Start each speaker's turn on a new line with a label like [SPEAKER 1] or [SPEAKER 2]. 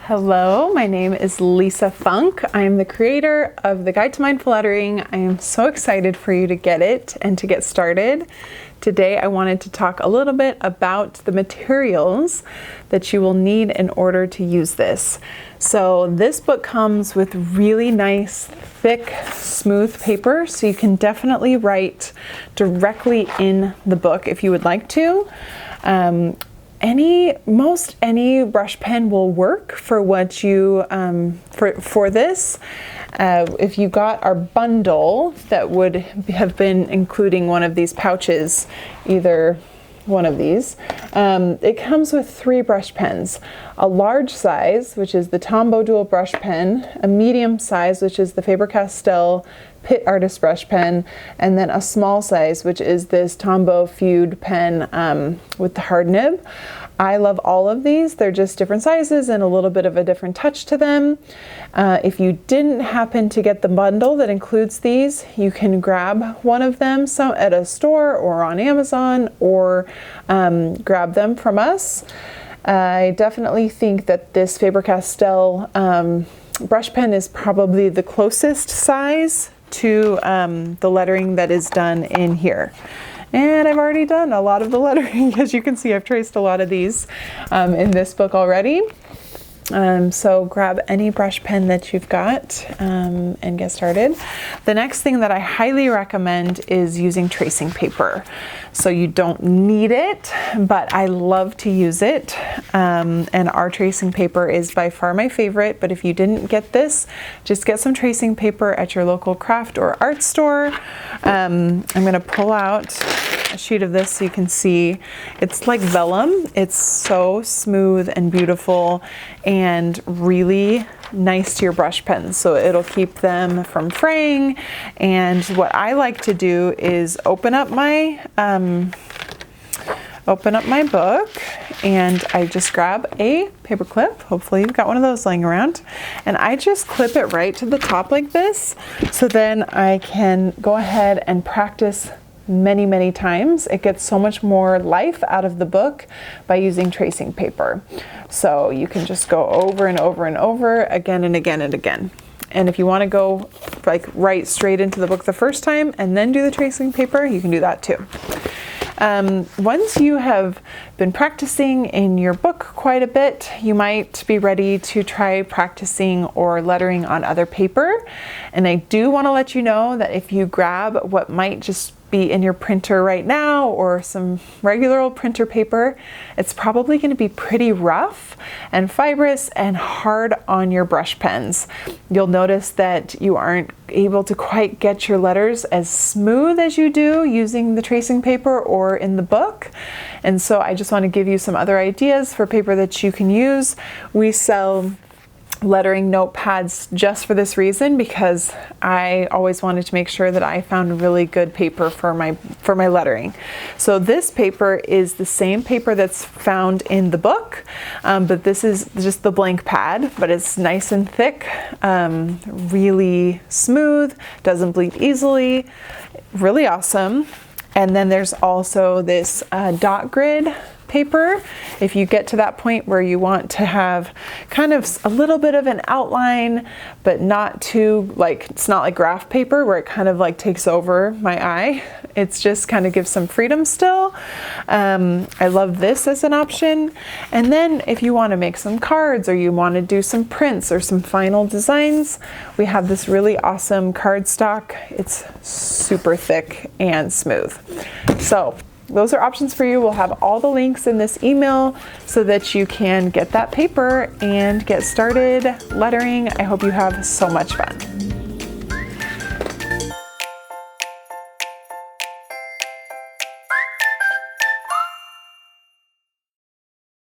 [SPEAKER 1] Hello, my name is Lisa Funk. I am the creator of the Guide to Mindful Lettering. I am so excited for you to get it and to get started. Today I wanted to talk a little bit about the materials that you will need in order to use this. So this book comes with really nice, thick, smooth paper, so you can definitely write directly in the book if you would like to. Most any brush pen will work for what you for this. If you got our bundle, that would have been including one of these pouches, either one of these. It comes with 3 brush pens, a large size, which is the Tombow Dual Brush pen, a medium size, which is the Faber-Castell Pitt Artist brush pen, and then a small size, which is this Tombow Fude pen with the hard nib. I love all of these. They're just different sizes and a little bit of a different touch to them. If you didn't happen to get the bundle that includes these, you can grab one of them at a store or on Amazon, or grab them from us. I definitely think that this Faber-Castell brush pen is probably the closest size to the lettering that is done in here. And I've already done a lot of the lettering. As you can see, I've traced a lot of these in this book already. So grab any brush pen that you've got and get started. The next thing that I highly recommend is using tracing paper. So you don't need it, but I love to use it. And our tracing paper is by far my favorite, but if you didn't get this, just get some tracing paper at your local craft or art store. I'm gonna pull out a sheet of this so you can see. It's like vellum. It's so smooth and beautiful and really nice to your brush pens, so it'll keep them from fraying. And what I like to do is open up my book, and I just grab a paper clip. Hopefully you've got one of those laying around, and I just clip it right to the top like this, so then I can go ahead and practice many times. It gets so much more life out of the book by using tracing paper. So you can just go over and over and over again and again and again. And if you want to go like right straight into the book the first time and then do the tracing paper, you can do that too. Once you have been practicing in your book quite a bit, you might be ready to try practicing or lettering on other paper. And I do want to let you know that if you grab what might just be in your printer right now or some regular old printer paper, it's probably going to be pretty rough and fibrous and hard on your brush pens. You'll notice that you aren't able to quite get your letters as smooth as you do using the tracing paper or in the book. And so I just want to give you some other ideas for paper that you can use. We sell lettering notepads just for this reason, because I always wanted to make sure that I found really good paper for my lettering. So this paper is the same paper that's found in the book, but this is just the blank pad, but it's nice and thick, really smooth, doesn't bleed easily, really awesome. And then there's also this dot grid paper. If you get to that point where you want to have kind of a little bit of an outline, but not too, like, it's not like graph paper where it kind of like takes over my eye. It's just kind of gives some freedom still. I love this as an option. And then if you want to make some cards, or you want to do some prints or some final designs, we have this really awesome cardstock. It's super thick and smooth. So those are options for you. We'll have all the links in this email so that you can get that paper and get started lettering. I hope you have so much fun.